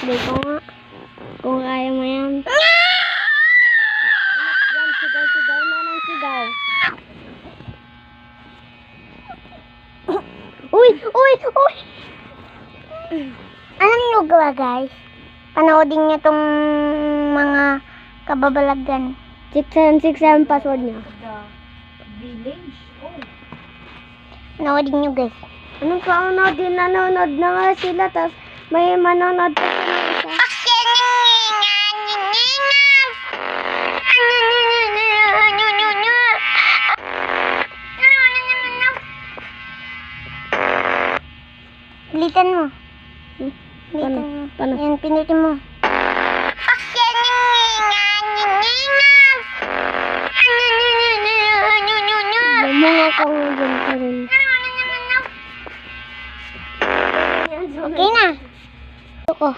Hindi ko nga. Kung kaya mo yan. Yan, sigaw-sigaw na ng sigaw. Uy! Uy! Uy! Alam nyo ba guys? Panoodin nyo tong mga kababalagan. 6767 password niya. Village? Oh. Panoodin nyo guys. Anong paunoodin? Nanonood na nga sila, tapos may manonood pa sa ng isa. Pilitan mo. Paano? Paano? Yan, pinutin mo. Bumunga ka nga dyan pa rin. Okay na. Ito ko.